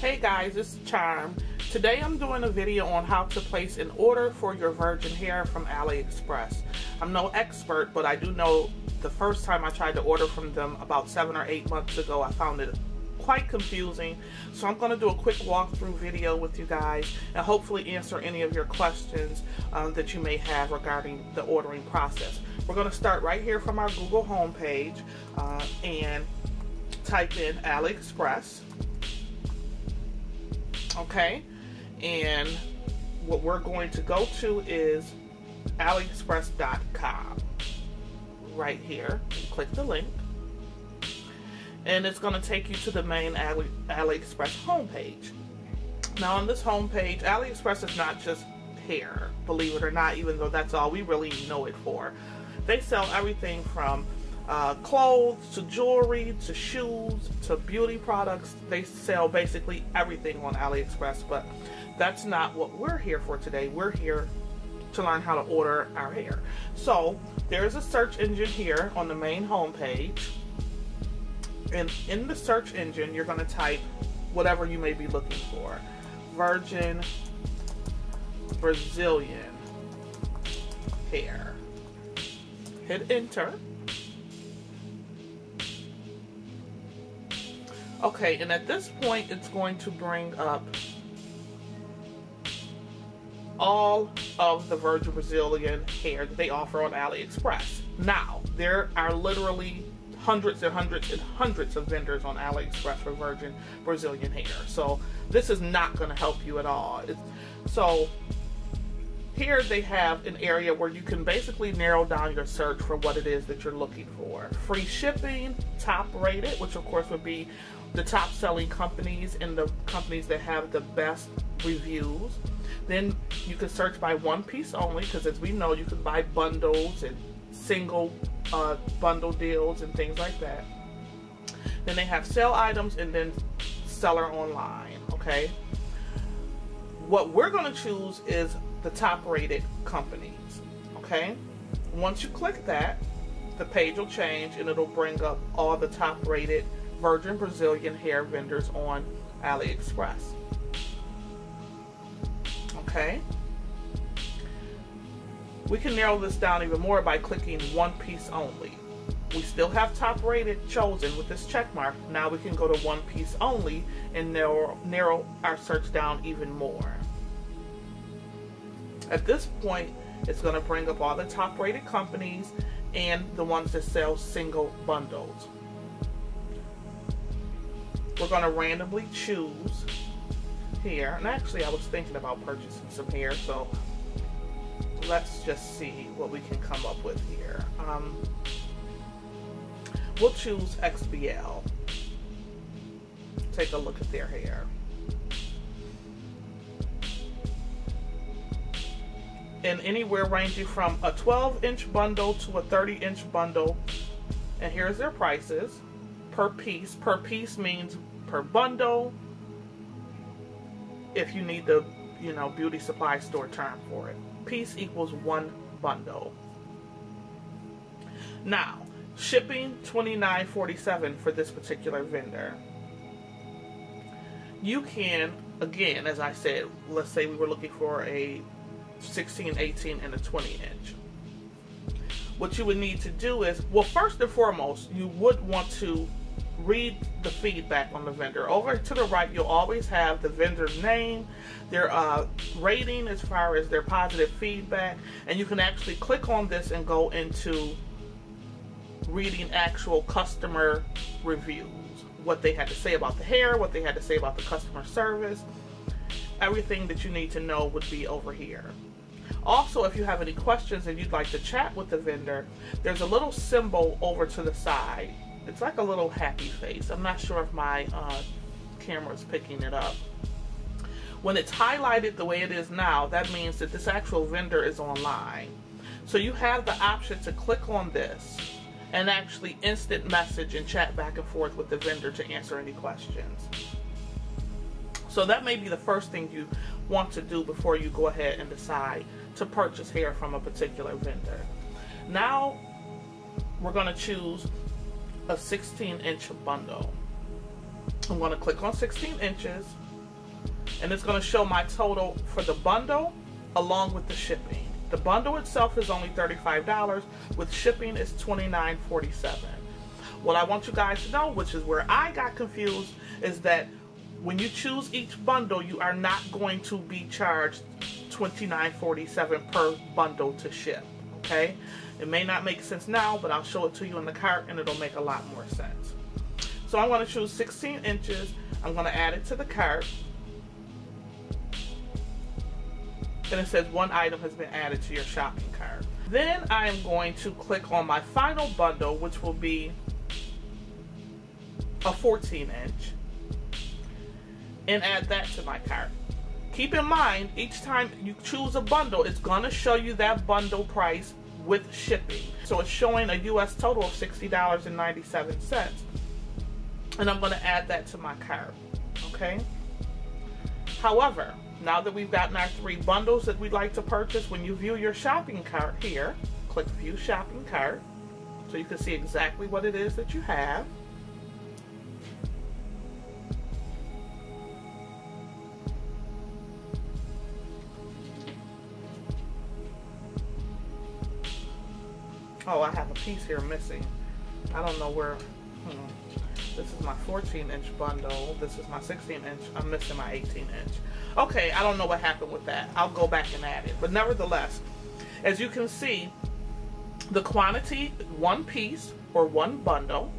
Hey guys, it's Charm. Today I'm doing a video on how to place an order for your virgin hair from Aliexpress. I'm no expert, but I do know the first time I tried to order from them about 7 or 8 months ago, I found it quite confusing. So I'm going to do a quick walkthrough video with you guys and hopefully answer any of your questions that you may have regarding the ordering process. We're going to start right here from our Google homepage and type in Aliexpress. Okay, and what we're going to go to is aliexpress.com right here. Click the link and it's going to take you to the main Aliexpress homepage. Now on this homepage, Aliexpress is not just hair, believe it or not, even though that's all we really know it for. They sell everything from clothes to jewelry to shoes to beauty products. They sell basically everything on Aliexpress, but that's not what we're here for today. We're here to learn how to order our hair. So there's a search engine here on the main homepage, and in the search engine you're going to type whatever you may be looking for. Virgin Brazilian hair. Hit enter. Okay, and at this point, it's going to bring up all of the virgin Brazilian hair that they offer on Aliexpress. Now, there are literally hundreds and hundreds and hundreds of vendors on Aliexpress for virgin Brazilian hair. So this is not going to help you at all. So here they have an area where you can basically narrow down your search for what it is that you're looking for. Free shipping, top rated, which of course would be the top selling companies and the companies that have the best reviews. Then you can search by one piece only, because as we know, you can buy bundles and single bundle deals and things like that. Then they have sell items and then seller online. Okay, what we're going to choose is the top rated companies. Okay, once you click that, the page will change and it'll bring up all the top rated virgin Brazilian hair vendors on Aliexpress. Okay, we can narrow this down even more by clicking one piece only. We still have top rated chosen with this check mark. Now we can go to one piece only and narrow our search down even more. At this point, it's going to bring up all the top rated companies and the ones that sell single bundles. We're going to randomly choose here, and actually I was thinking about purchasing some hair, so let's just see what we can come up with here. We'll choose XBL. Take a look at their hair. And anywhere ranging from a 12-inch bundle to a 30-inch bundle, and here's their prices per piece. Per piece means per bundle, if you need the beauty supply store term for it. Piece equals one bundle. Now, shipping $29.47 for this particular vendor. You can, again, as I said, let's say we were looking for a 16, 18, and a 20-inch. What you would need to do is, well, first and foremost, you would want to read the feedback on the vendor. Over to the right, you'll always have the vendor's name, their rating as far as their positive feedback, and you can actually click on this and go into reading actual customer reviews. What they had to say about the hair, what they had to say about the customer service, everything that you need to know would be over here. Also, if you have any questions and you'd like to chat with the vendor, there's a little symbol over to the side. It's like a little happy face. I'm not sure if my camera is picking it up. When it's highlighted the way it is now, that means that this actual vendor is online. So you have the option to click on this and actually instant message and chat back and forth with the vendor to answer any questions. So that may be the first thing you want to do before you go ahead and decide to purchase hair from a particular vendor. Now we're going to choose a 16-inch bundle. I'm going to click on 16 inches, and it's going to show my total for the bundle along with the shipping. The bundle itself is only $35. With shipping, it's $29.47. What I want you guys to know, which is where I got confused, is that when you choose each bundle, you are not going to be charged $29.47 per bundle to ship. Okay? It may not make sense now, but I'll show it to you in the cart and it'll make a lot more sense. So I'm going to choose 16 inches. I'm going to add it to the cart. And it says one item has been added to your shopping cart. Then I am going to click on my final bundle, which will be a 14-inch, and add that to my cart. Keep in mind, each time you choose a bundle, it's going to show you that bundle price with shipping. So it's showing a US total of $60.97. And I'm going to add that to my cart. Okay? However, now that we've gotten our 3 bundles that we'd like to purchase, when you view your shopping cart here, click View Shopping Cart so you can see exactly what it is that you have. Oh, I have a piece here missing. I don't know where. This is my 14-inch bundle. This is my 16-inch. I'm missing my 18-inch. Okay, I don't know what happened with that. I'll go back and add it. But nevertheless, as you can see, the quantity, 1 piece or 1 bundle,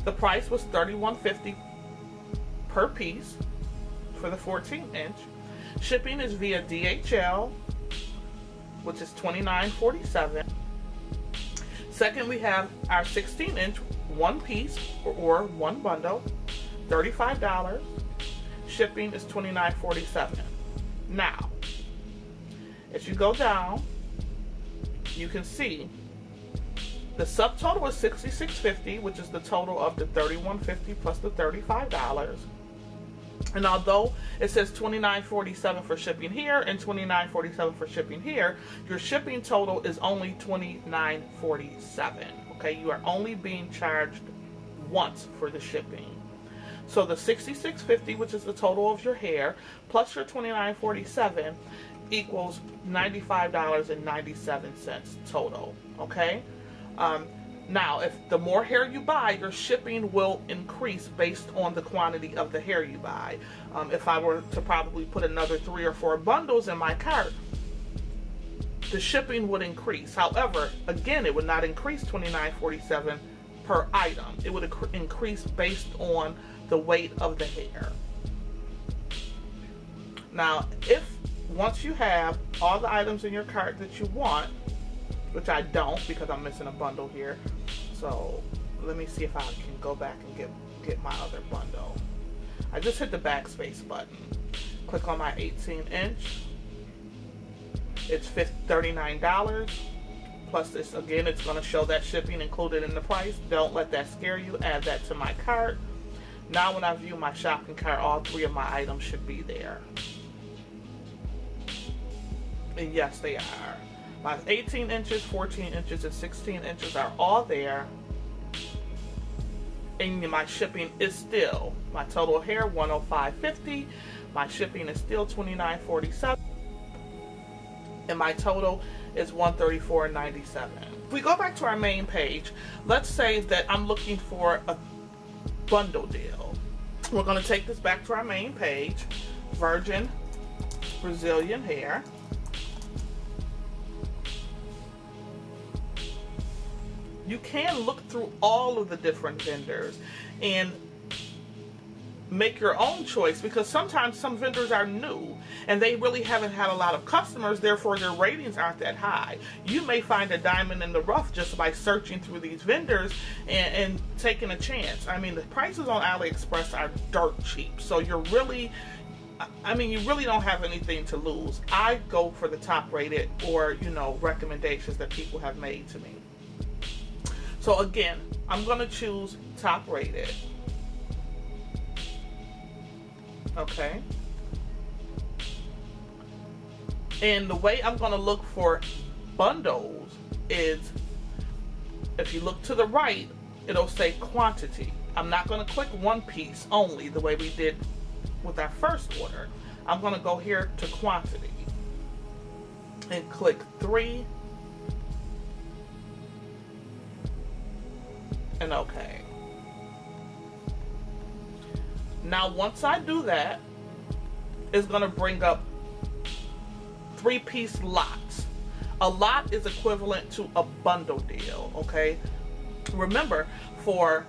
the price was $31.50 per piece for the 14-inch. Shipping is via DHL, which is $29.47. Second, we have our 16-inch, 1 piece or 1 bundle, $35. Shipping is $29.47. Now, as you go down, you can see the subtotal is $66.50, which is the total of the $31.50 plus the $35. And although it says $29.47 for shipping here and $29.47 for shipping here, your shipping total is only $29.47. Okay, you are only being charged once for the shipping. So the $66.50, which is the total of your hair, plus your $29.47 equals $95.97 total. Okay. Now, if the more hair you buy, your shipping will increase based on the quantity of the hair you buy. If I were to probably put another 3 or 4 bundles in my cart, the shipping would increase. However, again, it would not increase $29.47 per item. It would increase based on the weight of the hair. Now, if once you have all the items in your cart that you want, which I don't because I'm missing a bundle here. So let me see if I can go back and get my other bundle. I just hit the backspace button. Click on my 18-inch. It's $39. Plus this, again, it's going to show that shipping included in the price. Don't let that scare you. Add that to my cart. Now when I view my shopping cart, all 3 of my items should be there. And yes, they are. My 18 inches, 14 inches, and 16 inches are all there. And my shipping is still, my total hair, $105.50. My shipping is still $29.47. And my total is $134.97. If we go back to our main page, let's say that I'm looking for a bundle deal. We're going to take this back to our main page. Virgin Brazilian hair. You can look through all of the different vendors and make your own choice, because sometimes some vendors are new and they really haven't had a lot of customers, therefore their ratings aren't that high. You may find a diamond in the rough just by searching through these vendors and taking a chance. I mean, the prices on Aliexpress are dirt cheap, so you're really, you really don't have anything to lose. I go for the top rated or, recommendations that people have made to me. So again, I'm going to choose top rated. Okay. And the way I'm going to look for bundles is, if you look to the right, it'll say quantity. I'm not going to click 1 piece only the way we did with our first order. I'm going to go here to quantity and click 3 and OK. Now once I do that, it's going to bring up 3-piece lots. A lot is equivalent to a bundle deal, okay? Remember, for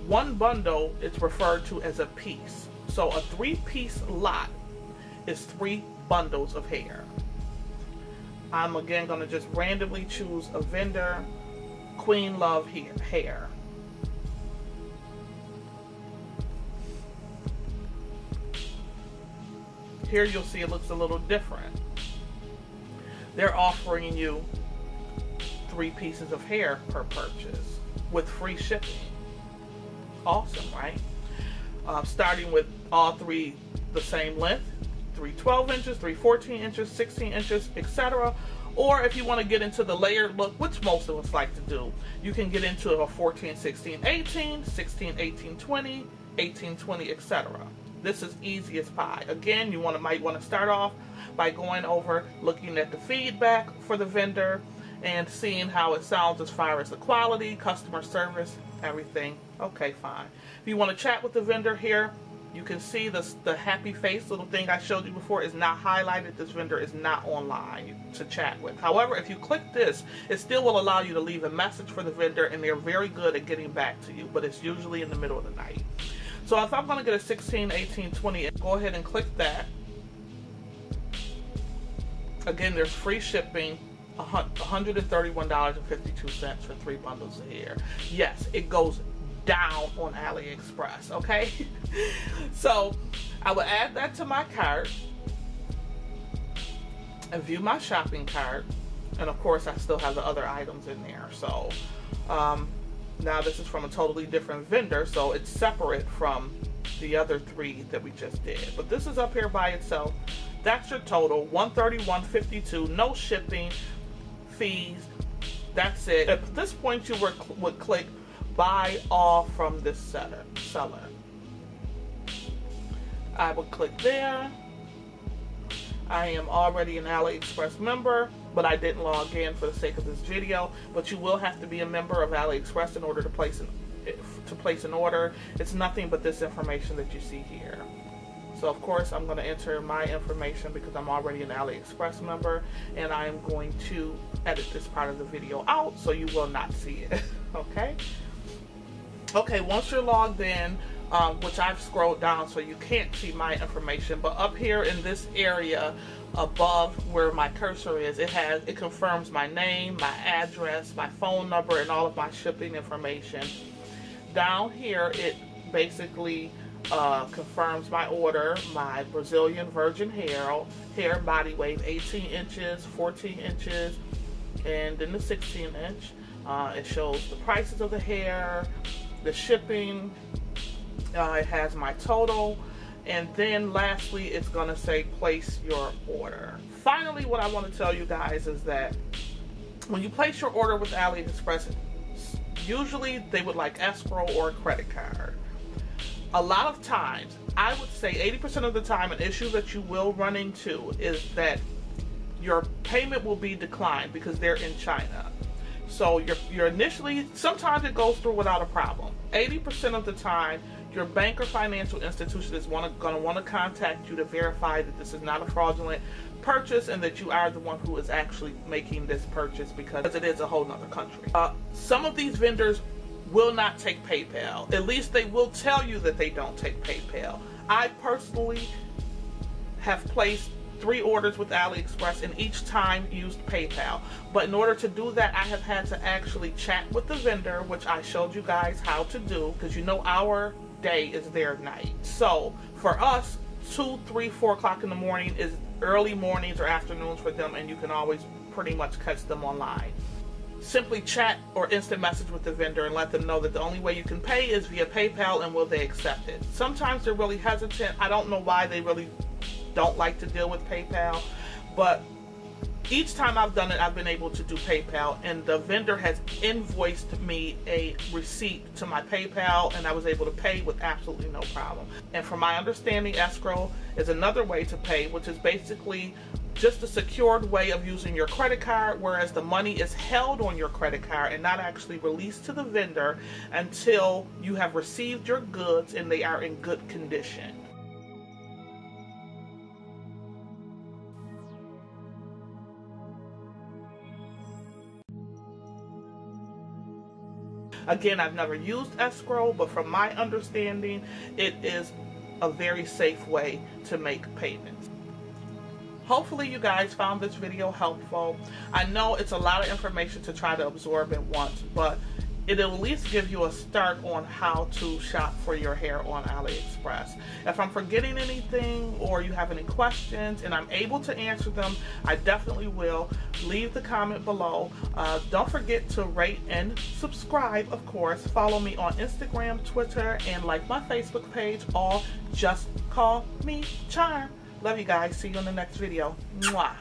one bundle, it's referred to as a piece. So a 3-piece lot is 3 bundles of hair. I'm again going to just randomly choose a vendor, Queen Love hair. Here you'll see it looks a little different. They're offering you 3 pieces of hair per purchase with free shipping. Awesome, right? Starting with all 3 the same length, 3 12 inches, 3 14 inches, 16 inches, etc. Or if you want to get into the layered look, which most of us like to do, you can get into a 14, 16, 18, 16, 18, 20, 18, 20, etc. This is easy as pie. Again, you might want to start off by going over, looking at the feedback for the vendor and seeing how it sounds as far as the quality, customer service, everything. Okay, fine. If you want to chat with the vendor here, you can see the happy face little thing I showed you before is not highlighted. This vendor is not online to chat with. However, if you click this, it still will allow you to leave a message for the vendor, and they're very good at getting back to you, but it's usually in the middle of the night. So if I'm going to get a 16, 18, 20, go ahead and click that. Again, there's free shipping, $131.52 for 3 bundles of hair. Yes, it goes down on Aliexpress, okay? So I will add that to my cart and view my shopping cart. And of course, I still have the other items in there. So now this is from a totally different vendor, so it's separate from the other 3 that we just did. But this is up here by itself. That's your total, $131.52, no shipping, fees. That's it. At this point, you would click buy all from this seller. I would click there. I am already an Aliexpress member, but I didn't log in for the sake of this video. But you will have to be a member of Aliexpress in order to place an order. It's nothing but this information that you see here. So of course I'm going to enter my information because I'm already an Aliexpress member, and I am going to edit this part of the video out so you will not see it. Okay, once you're logged in, which I've scrolled down so you can't see my information, but up here in this area above where my cursor is, it confirms my name, my address, my phone number, and all of my shipping information. Down here it basically confirms my order, my Brazilian virgin hair body weight, 18 inches, 14 inches, and then the 16 inch. It shows the prices of the hair, the shipping, it has my total, and then lastly it's going to say place your order. Finally, what I want to tell you guys is that when you place your order with Aliexpress, usually they would like escrow or a credit card. A lot of times, I would say 80% of the time, an issue that you will run into is that your payment will be declined because they're in China. So you're initially, sometimes it goes through without a problem. 80% of the time, your bank or financial institution is going to want to contact you to verify that this is not a fraudulent purchase and that you are the one who is actually making this purchase, because it is a whole nother country. Some of these vendors will not take PayPal. At least they will tell you that they don't take PayPal. I personally have placed 3 orders with Aliexpress and each time used PayPal. But in order to do that, I have had to actually chat with the vendor, which I showed you guys how to do, because you know our day is their night. So for us, 2, 3, 4 o'clock in the morning is early mornings or afternoons for them, and you can always pretty much catch them online. Simply chat or instant message with the vendor and let them know that the only way you can pay is via PayPal, and will they accept it. Sometimes they're really hesitant. I don't know why they really don't like to deal with PayPal, but each time I've done it, I've been able to do PayPal, and the vendor has invoiced me a receipt to my PayPal, and I was able to pay with absolutely no problem. And from my understanding, escrow is another way to pay, which is basically just a secured way of using your credit card, whereas the money is held on your credit card and not actually released to the vendor until you have received your goods and they are in good condition. Again, I've never used escrow, but from my understanding, it is a very safe way to make payments. Hopefully you guys found this video helpful. I know it's a lot of information to try to absorb at once, but it'll at least give you a start on how to shop for your hair on AliExpress. If I'm forgetting anything or you have any questions and I'm able to answer them, I definitely will. Leave the comment below. Don't forget to rate and subscribe, of course. Follow me on Instagram, Twitter, and like my Facebook page, all just call me Charm. Love you guys. See you in the next video. Mwah.